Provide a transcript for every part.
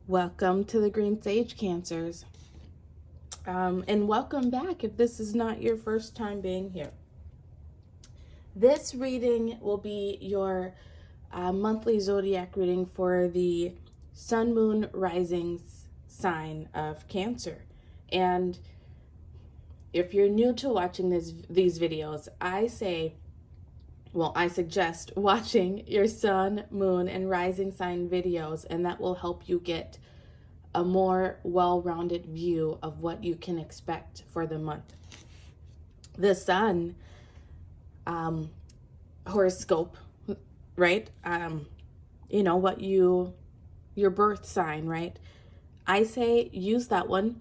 Welcome to the Green Sage Cancers. And welcome back if this is not your first time being here. This reading will be your monthly zodiac reading for the Sun, Moon, Risings sign of Cancer. And if you're new to watching these videos, I suggest watching your Sun, Moon, and Rising sign videos, and that will help you get a more well-rounded view of what you can expect for the month. The Sun horoscope, right? What your birth sign, right? I say use that one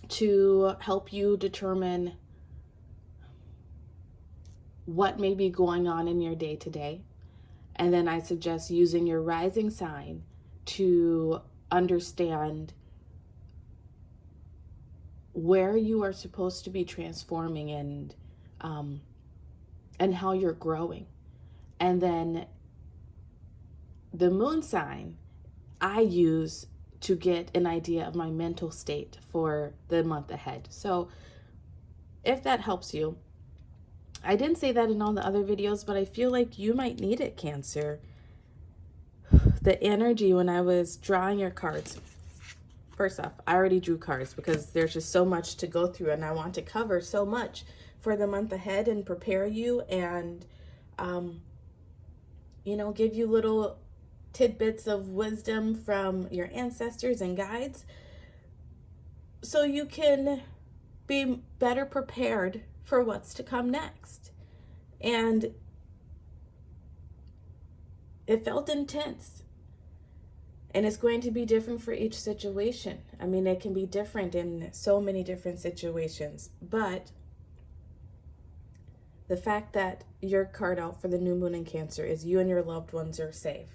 to help you determine what may be going on in your day to day. And then I suggest using your rising sign to understand where you are supposed to be transforming and how you're growing. And then the moon sign I use to get an idea of my mental state for the month ahead. So if that helps you, I didn't say that in all the other videos, but I feel like you might need it, Cancer. The energy when I was drawing your cards. First off, I already drew cards because there's just so much to go through and I want to cover so much for the month ahead and prepare you and, give you little tidbits of wisdom from your ancestors and guides so you can be better prepared for what's to come next. And it felt intense. And it's going to be different for each situation. I mean, it can be different in so many different situations. But the fact that your card out for the new moon in Cancer is you and your loved ones are safe.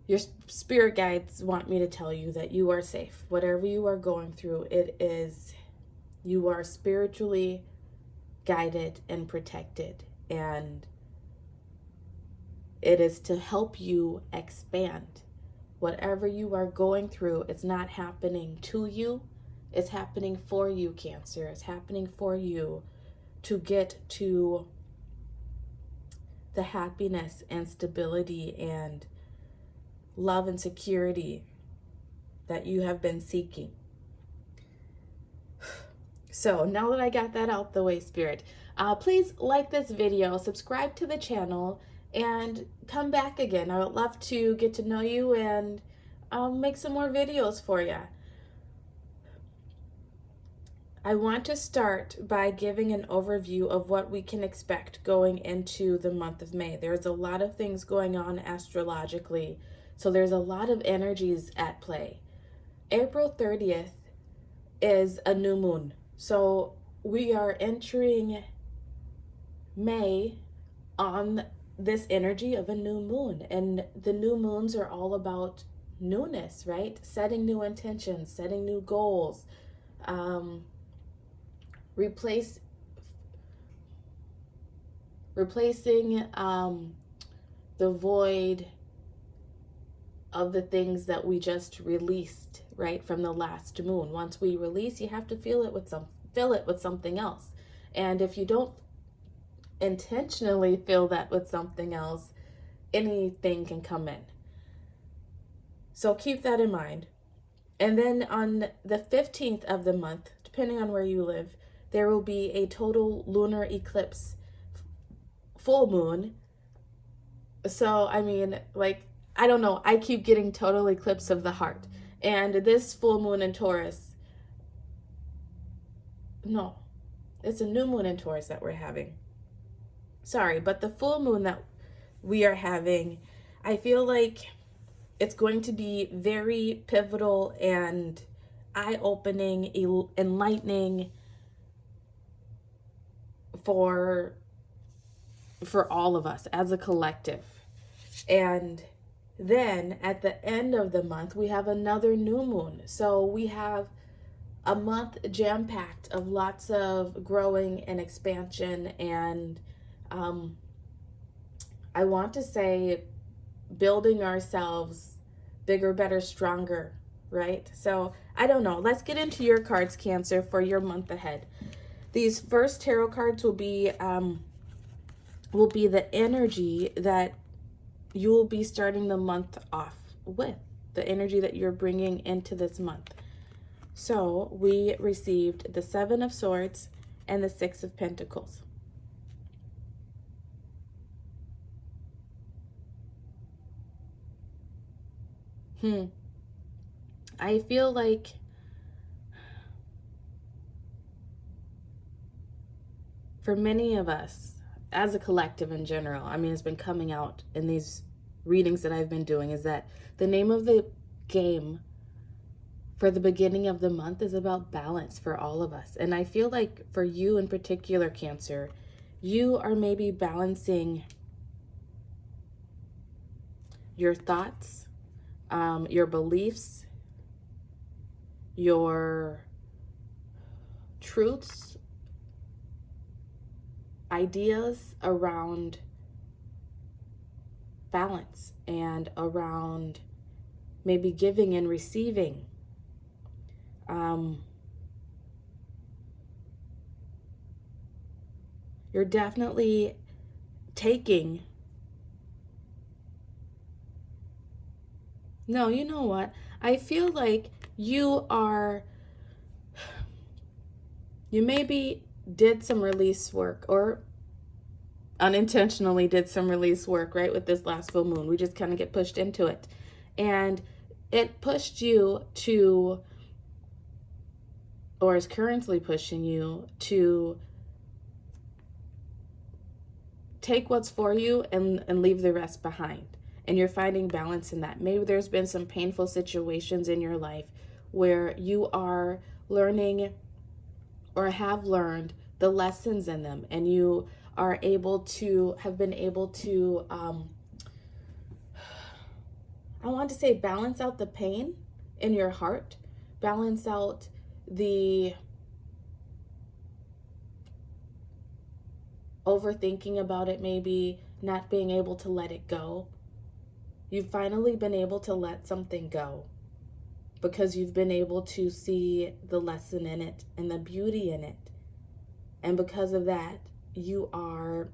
Your spirit guides want me to tell you that you are safe. Whatever you are going through, you are spiritually guided and protected. And it is to help you expand. Whatever you are going through, it's not happening to you. It's happening for you, Cancer. It's happening for you to get to the happiness and stability and love and security that you have been seeking. So now that I got that out the way, Spirit, please like this video, subscribe to the channel, and come back again. I would love to get to know you and make some more videos for you. I want to start by giving an overview of what we can expect going into the month of May. There's a lot of things going on astrologically, so there's a lot of energies at play. April 30th is a new moon, so we are entering May on this energy of a new moon, and the new moons are all about newness, right? Setting new intentions, setting new goals, replacing the void of the things that we just released, right, from the last moon. Once we release, you have to fill it with something else. And if you don't intentionally fill that with something else, anything can come in. So keep that in mind. And then on the 15th of the month, depending on where you live, there will be a total lunar eclipse, full moon. So, I mean, I don't know, I keep getting total eclipse of the heart. And this full moon in Taurus, no, it's a new moon in Taurus that we're having. Sorry, but the full moon that we are having, I feel like it's going to be very pivotal and eye-opening, enlightening for all of us as a collective. And then at the end of the month, we have another new moon. So we have a month jam-packed of lots of growing and expansion and I want to say building ourselves bigger, better, stronger, right? So I don't know. Let's get into your cards, Cancer, for your month ahead. These first tarot cards will be the energy that you will be starting the month off with, the energy that you're bringing into this month. So we received the Seven of Swords and the Six of Pentacles. I feel like for many of us, as a collective in general, I mean, it's been coming out in these readings that I've been doing, is that the name of the game for the beginning of the month is about balance for all of us. And I feel like for you in particular, Cancer, you are maybe balancing your thoughts, your beliefs, your truths, ideas around balance and around maybe giving and receiving. You're definitely taking. No, you know what? I feel like you maybe did some release work, or unintentionally did some release work, right? With this last full moon, we just kind of get pushed into it. And it pushed you to, or is currently pushing you to take what's for you and leave the rest behind. And you're finding balance in that. Maybe there's been some painful situations in your life where you are learning or have learned the lessons in them, and you are have been able to, I want to say, balance out the pain in your heart, balance out the overthinking about it, maybe not being able to let it go. You've finally been able to let something go because you've been able to see the lesson in it and the beauty in it. And because of that, you are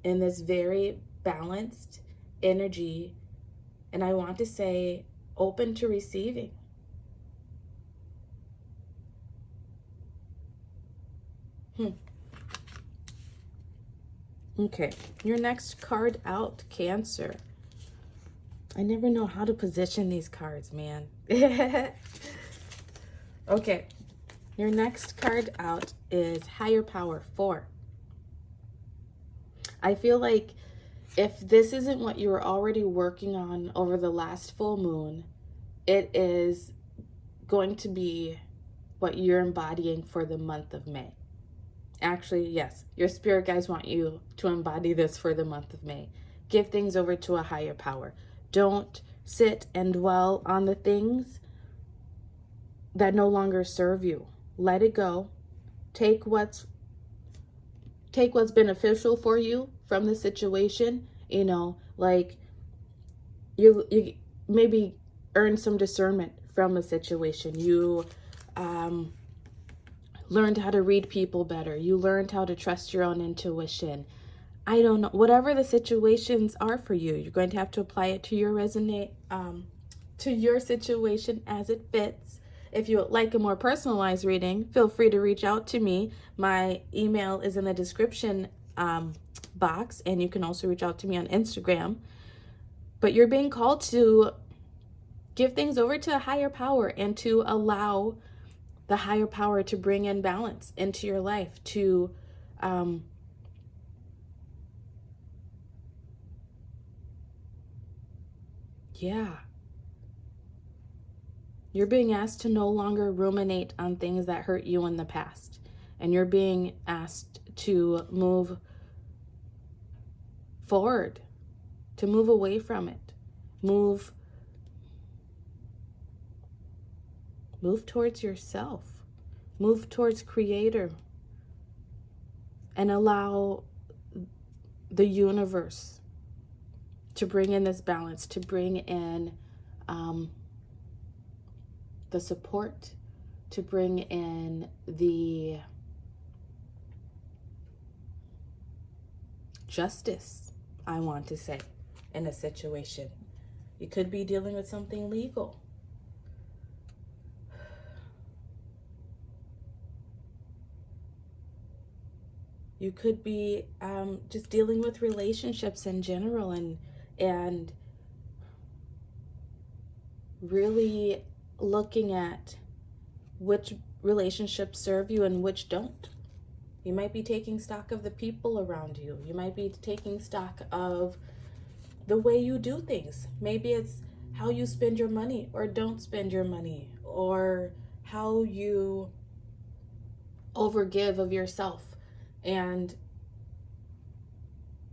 in this very balanced energy, and I want to say open to receiving. Okay, your next card out, Cancer. I never know how to position these cards, man. Okay, your next card out is Higher Power 4. I feel like if this isn't what you were already working on over the last full moon, it is going to be what you're embodying for the month of May. Actually, yes, your spirit guides want you to embody this for the month of May. Give things over to a higher power. Don't sit and dwell on the things that no longer serve you. Let it go. Take what's beneficial for you from the situation. You know, like you maybe earn some discernment from a situation. You learned how to read people better. You learned how to trust your own intuition. I don't know, whatever the situations are for you, you're going to have to apply it to your to your situation as it fits. If you would like a more personalized reading, feel free to reach out to me. My email is in the description box, and you can also reach out to me on Instagram. But you're being called to give things over to a higher power and to allow the higher power to bring in balance into your life, to you're being asked to no longer ruminate on things that hurt you in the past, and you're being asked to move forward, to move away from it, move towards yourself, move towards Creator, and allow the universe to bring in this balance, to bring in the support, to bring in the justice, I want to say, in a situation. You could be dealing with something legal. You could be just dealing with relationships in general, and really looking at which relationships serve you and which don't. You might be taking stock of the people around you. You might be taking stock of the way you do things. Maybe it's how you spend your money or don't spend your money, or how you overgive of yourself and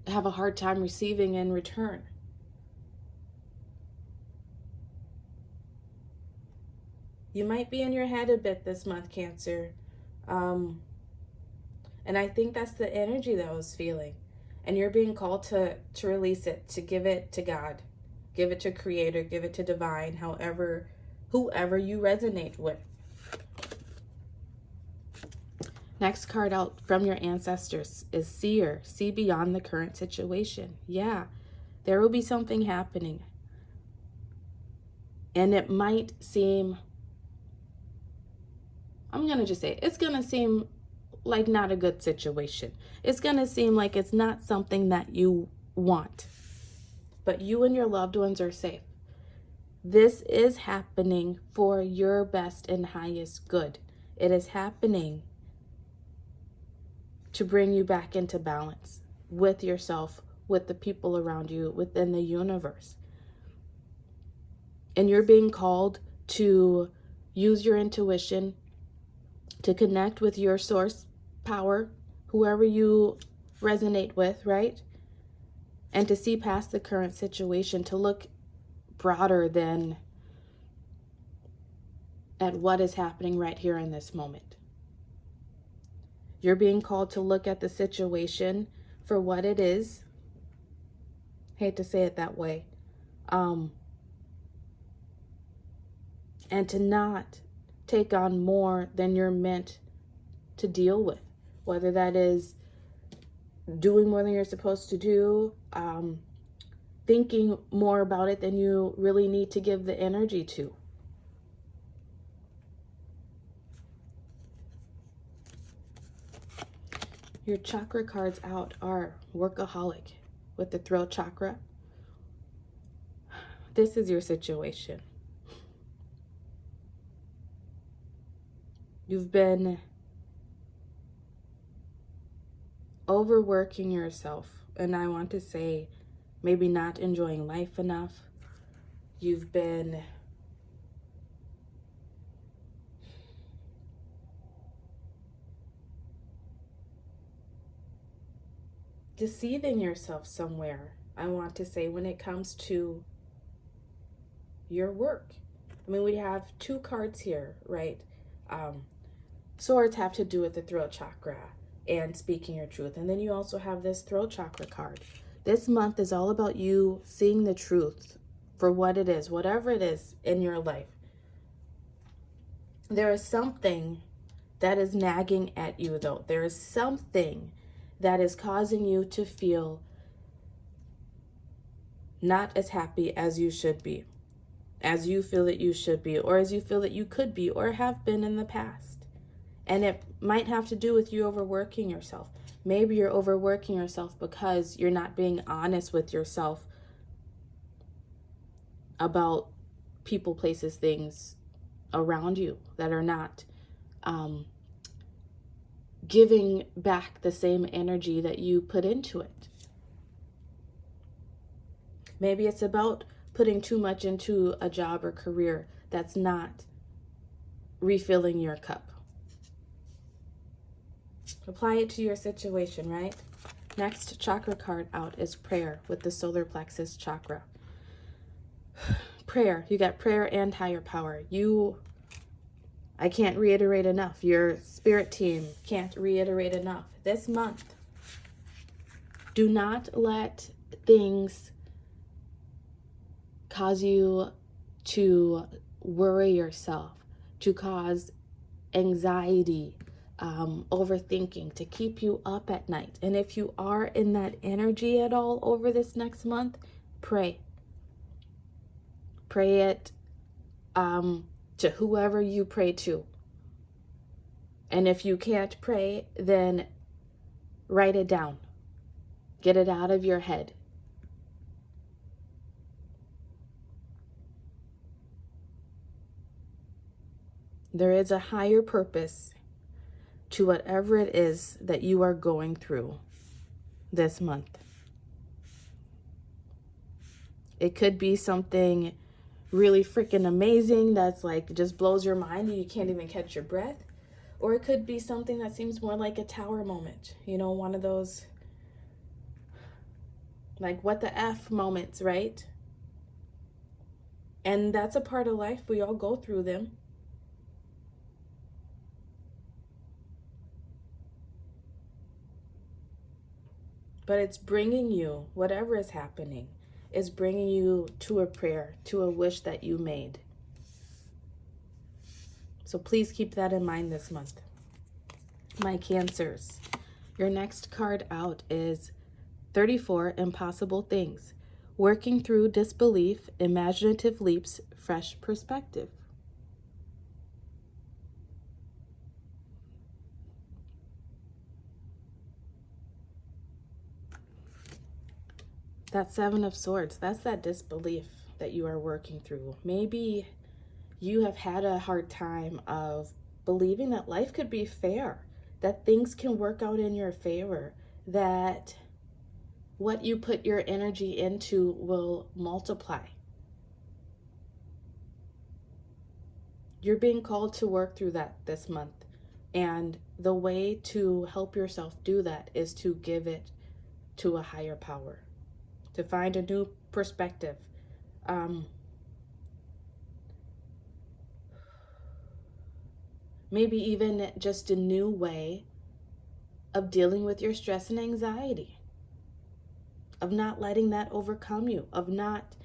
have a hard time receiving in return. You might be in your head a bit this month, Cancer. And I think that's the energy that I was feeling. And you're being called to release it, to give it to God, give it to Creator, give it to Divine, whoever you resonate with. Next card out from your ancestors is Seer. See beyond the current situation. Yeah, there will be something happening. And it might seem, I'm going to just say, it's going to seem like not a good situation. It's going to seem like it's not something that you want. But you and your loved ones are safe. This is happening for your best and highest good. It is happening to bring you back into balance with yourself, with the people around you, within the universe. And you're being called to use your intuition, to connect with your source power, whoever you resonate with, right? And to see past the current situation, to look broader than at what is happening right here in this moment. You're being called to look at the situation for what it is. Hate to say it that way. And to not take on more than you're meant to deal with. Whether that is doing more than you're supposed to do, thinking more about it than you really need to give the energy to. Your chakra cards out are Workaholic with the throat chakra. This is your situation. You've been overworking yourself, and I want to say maybe not enjoying life enough. You've been deceiving yourself somewhere, I want to say, when it comes to your work. I mean, we have two cards here, right? Swords have to do with the throat chakra and speaking your truth. And then you also have this throat chakra card. This month is all about you seeing the truth for what it is, whatever it is in your life. There is something that is nagging at you, though. There is something that is causing you to feel not as happy as you should be, as you feel that you should be, or as you feel that you could be or have been in the past. And it might have to do with you overworking yourself. Maybe you're overworking yourself because you're not being honest with yourself about people, places, things around you that are not giving back the same energy that you put into it. Maybe it's about putting too much into a job or career that's not refilling your cup. Apply it to your situation, right? Next chakra card out is prayer with the solar plexus chakra. Prayer, you got prayer and higher power. I can't reiterate enough. Your spirit team can't reiterate enough. This month, do not let things cause you to worry yourself, to cause anxiety, overthinking, to keep you up at night. And if you are in that energy at all over this next month, pray. Pray it to whoever you pray to. And if you can't pray, then write it down. Get it out of your head. There is a higher purpose to whatever it is that you are going through this month. It could be something really freaking amazing that's like just blows your mind and you can't even catch your breath. Or it could be something that seems more like a tower moment. You know, one of those like what the F moments, right? And that's a part of life. We all go through them. But it's bringing you, whatever is happening, is bringing you to a prayer, to a wish that you made. So please keep that in mind this month. My Cancers, your next card out is 34 Impossible Things. Working through disbelief, imaginative leaps, fresh perspective. That Seven of Swords, that's that disbelief that you are working through. Maybe you have had a hard time of believing that life could be fair, that things can work out in your favor, that what you put your energy into will multiply. You're being called to work through that this month. And the way to help yourself do that is to give it to a higher power, to find a new perspective. Maybe even just a new way of dealing with your stress and anxiety, of not letting that overcome you, of not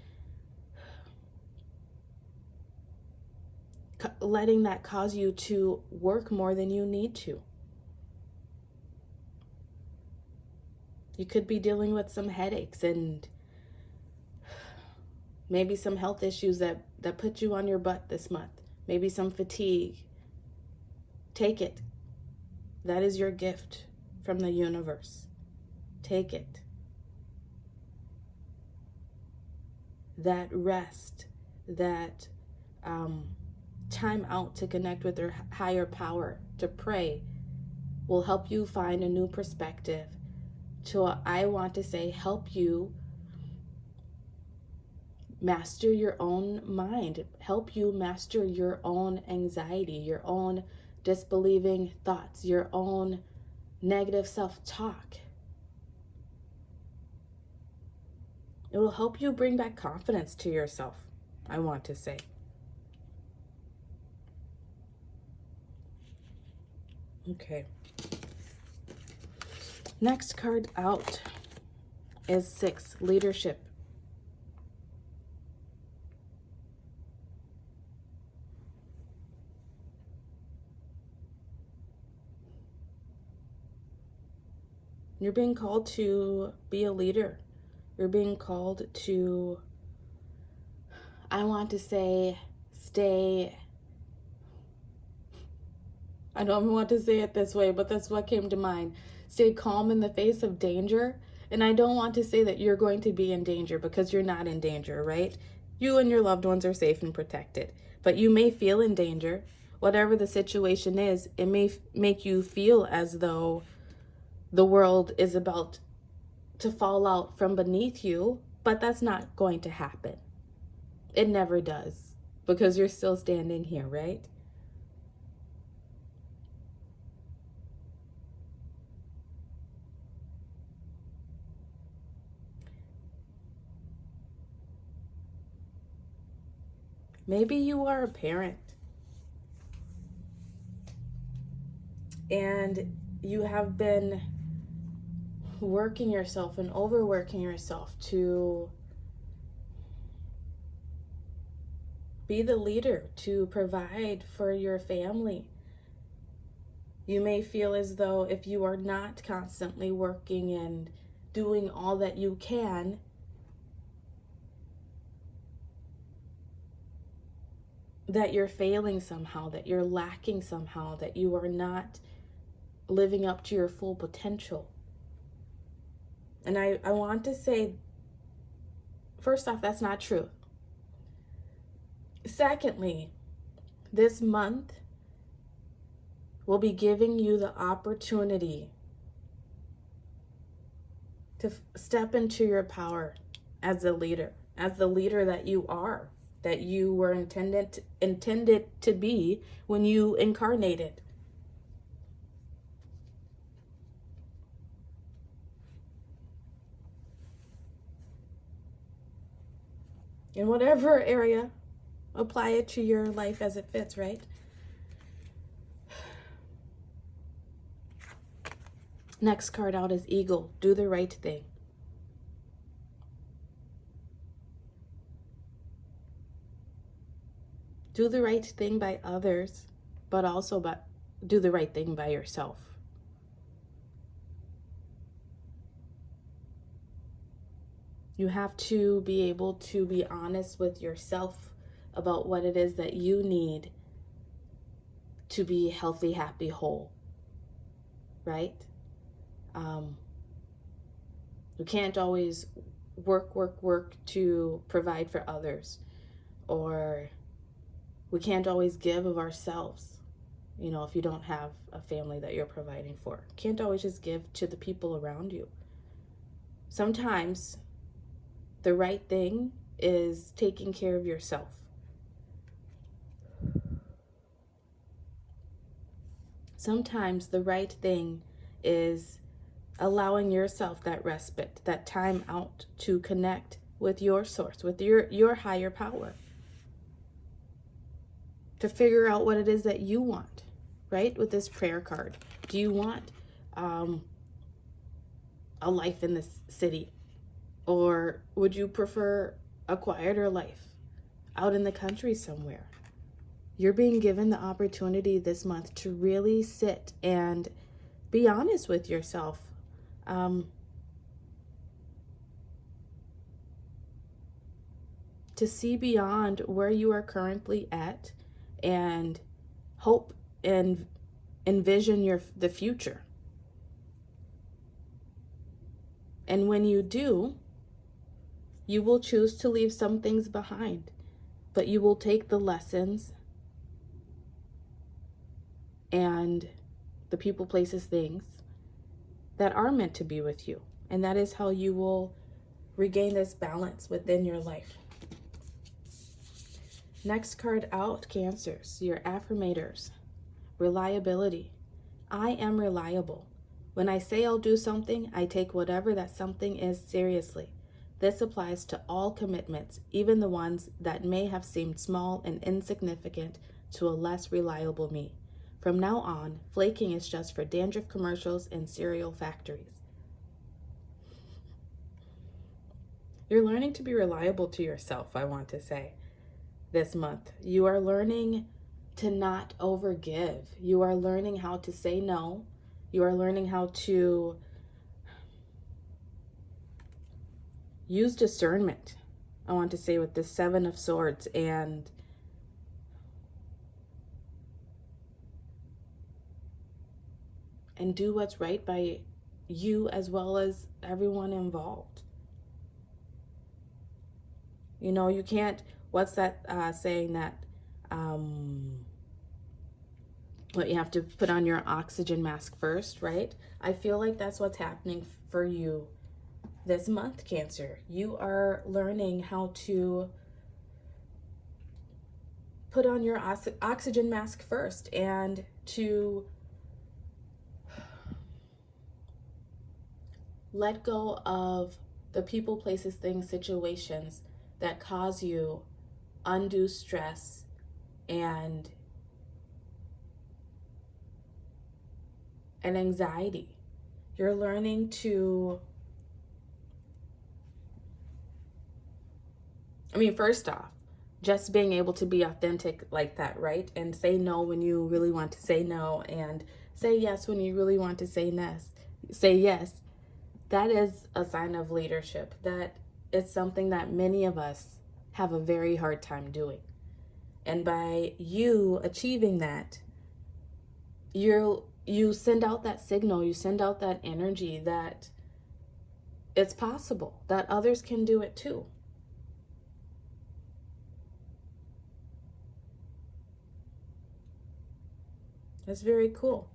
letting that cause you to work more than you need to. You could be dealing with some headaches and maybe some health issues that put you on your butt this month. Maybe some fatigue. Take it. That is your gift from the universe. Take it. That rest, that time out to connect with your higher power, to pray, will help you find a new perspective. To, I want to say, help you master your own mind, help you master your own anxiety, your own disbelieving thoughts, your own negative self-talk. It will help you bring back confidence to yourself, I want to say. Okay. Next card out is 6, Leadership. You're being called to be a leader. You're being called to, I want to say, stay. I don't want to say it this way, but that's what came to mind. Stay calm in the face of danger. And I don't want to say that you're going to be in danger, because you're not in danger, right? You and your loved ones are safe and protected. But you may feel in danger. Whatever the situation is, it may make you feel as though the world is about to fall out from beneath you, but that's not going to happen. It never does, because you're still standing here, right? Maybe you are a parent and you have been working yourself and overworking yourself to Be the leader to provide for your family. You may feel as though if you are not constantly working and doing all that you can, that you're failing somehow, that you're lacking somehow, that you are not living up to your full potential. And I want to say, first off, that's not true. Secondly, this month will be giving you the opportunity to step into your power as a leader, that you are, that you were intended to be when you incarnated. In whatever area, apply it to your life as it fits, right? Next card out is Eagle. Do the right thing. Do the right thing by others, but also do the right thing by yourself. You have to be able to be honest with yourself about what it is that you need to be healthy, happy, whole, right? You can't always work to provide for others, or we can't always give of ourselves. You know, if you don't have a family that you're providing for, can't always just give to the people around you. Sometimes the right thing is taking care of yourself. Sometimes the right thing is allowing yourself that respite, that time out to connect with your source, with your higher power, to figure out what it is that you want, right? With this prayer card, do you want a life in this city, or would you prefer a quieter life out in the country somewhere? You're being given the opportunity this month to really sit and be honest with yourself. To see beyond where you are currently at and hope and envision the future. And when you do, you will choose to leave some things behind, but you will take the lessons and the people, places, things that are meant to be with you. And that is how you will regain this balance within your life. Next card out, Cancers, your affirmators. Reliability. I am reliable. When I say I'll do something, I take whatever that something is seriously. This applies to all commitments, even the ones that may have seemed small and insignificant to a less reliable me. From now on, flaking is just for dandruff commercials and cereal factories. You're learning to be reliable to yourself, I want to say, this month. You are learning to not overgive. You are learning how to say no. You are learning how to use discernment, I want to say, with the Seven of Swords, and do what's right by you as well as everyone involved. You know, you can't, what's that saying that what you have to put on your oxygen mask first, right? I feel like that's what's happening for you this month, Cancer. You are learning how to put on your oxygen mask first, and to let go of the people, places, things, situations that cause you undue stress and anxiety. You're learning to, first off, just being able to be authentic like that, right? And say no when you really want to say no, and say yes when you really want to say yes. That is a sign of leadership. That is something that many of us have a very hard time doing. And by you achieving that, you send out that signal, you send out that energy that it's possible, that others can do it too. It's very cool.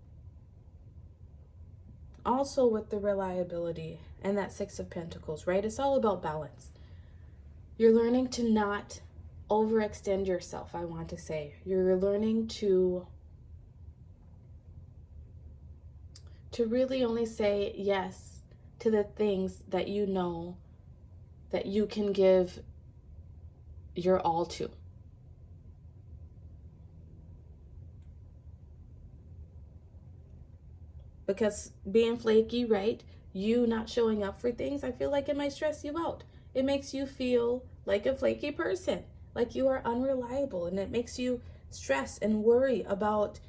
Also, with the reliability and that Six of Pentacles, right? It's all about balance. You're learning to not overextend yourself, I want to say. You're learning to really only say yes to the things that you know that you can give your all to. Because being flaky, right? You not showing up for things, I feel like it might stress you out. It makes you feel like a flaky person, like you are unreliable, and it makes you stress and worry about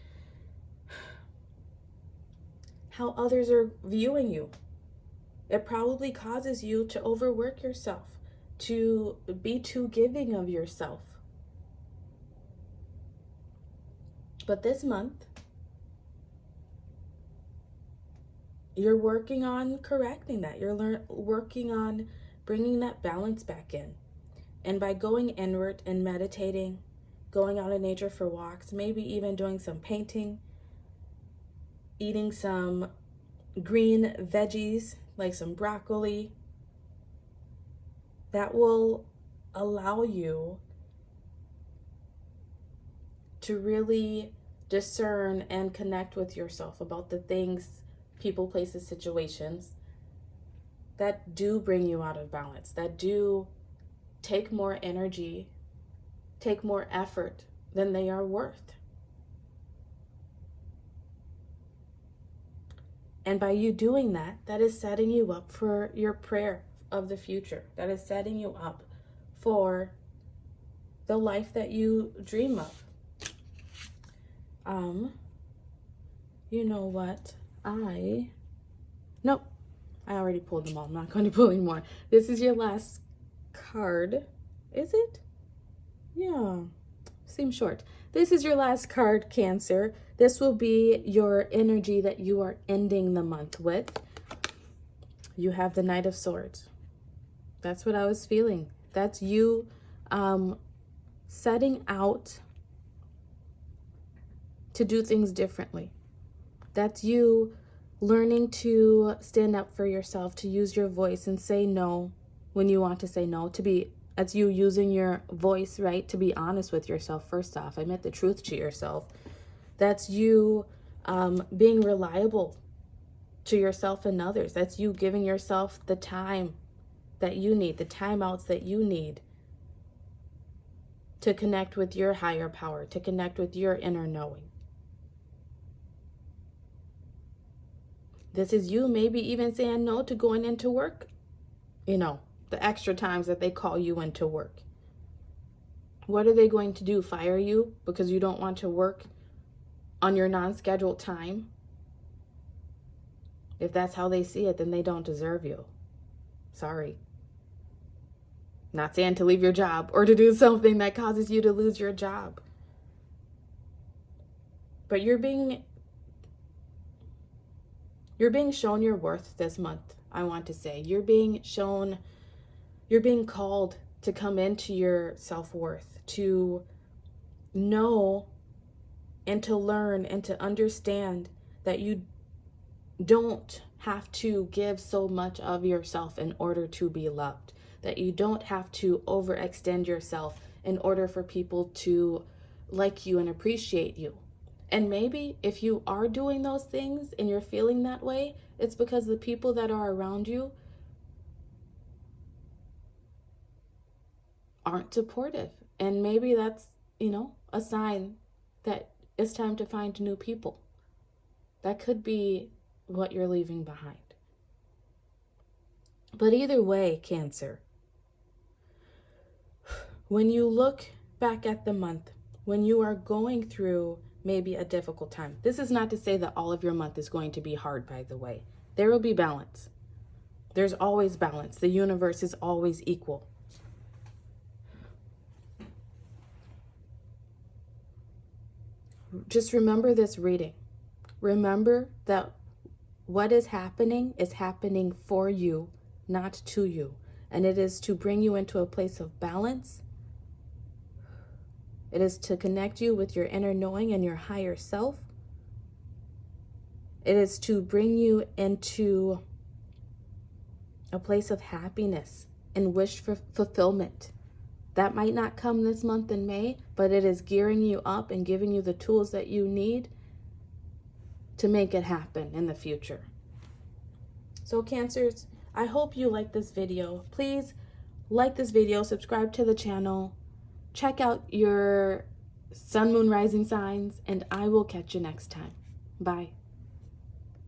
how others are viewing you. It probably causes you to overwork yourself, to be too giving of yourself. But this month, you're working on correcting that. You're working on bringing that balance back in. And by going inward and meditating, going out in nature for walks, maybe even doing some painting, eating some green veggies like some broccoli, that will allow you to really discern and connect with yourself about the things, people, places, situations that do bring you out of balance, that do take more energy, take more effort than they are worth. And by you doing that, that is setting you up for your prayer of the future. That is setting you up for the life that you dream of. You know what? Nope. I already pulled them all. I'm not going to pull any more. This is your last card. Is it? Yeah. Seems short. This is your last card, Cancer. This will be your energy that you are ending the month with. You have the Knight of Swords. That's what I was feeling. That's you setting out to do things differently. That's you learning to stand up for yourself, to use your voice and say no when you want to say no, that's you using your voice, right? To be honest with yourself, first off. Admit the truth to yourself. That's you being reliable to yourself and others. That's you giving yourself the time that you need, the timeouts that you need to connect with your higher power, to connect with your inner knowing. This is you maybe even saying no to going into work, the extra times that they call you into work. What are they going to do? Fire you because you don't want to work on your non-scheduled time? If that's how they see it, then they don't deserve you. Sorry. Not saying to leave your job or to do something that causes you to lose your job. But you're being shown your worth this month, I want to say. You're being called to come into your self-worth, to know and to learn and to understand that you don't have to give so much of yourself in order to be loved, that you don't have to overextend yourself in order for people to like you and appreciate you. And maybe if you are doing those things and you're feeling that way, it's because the people that are around you aren't supportive. And maybe that's, a sign that it's time to find new people. That could be what you're leaving behind. But either way, Cancer, when you look back at the month when you are going through maybe a difficult time. This is not to say that all of your month is going to be hard, by the way. There will be balance. There's always balance. The universe is always equal. Just remember this reading. Remember that what is happening for you, not to you. And it is to bring you into a place of balance. It is to connect you with your inner knowing and your higher self. It is to bring you into a place of happiness and wish for fulfillment. That might not come this month in May, but it is gearing you up and giving you the tools that you need to make it happen in the future. So Cancers, I hope you like this video. Please like this video, subscribe to the channel, check out your sun, moon, rising signs, and I will catch you next time. Bye.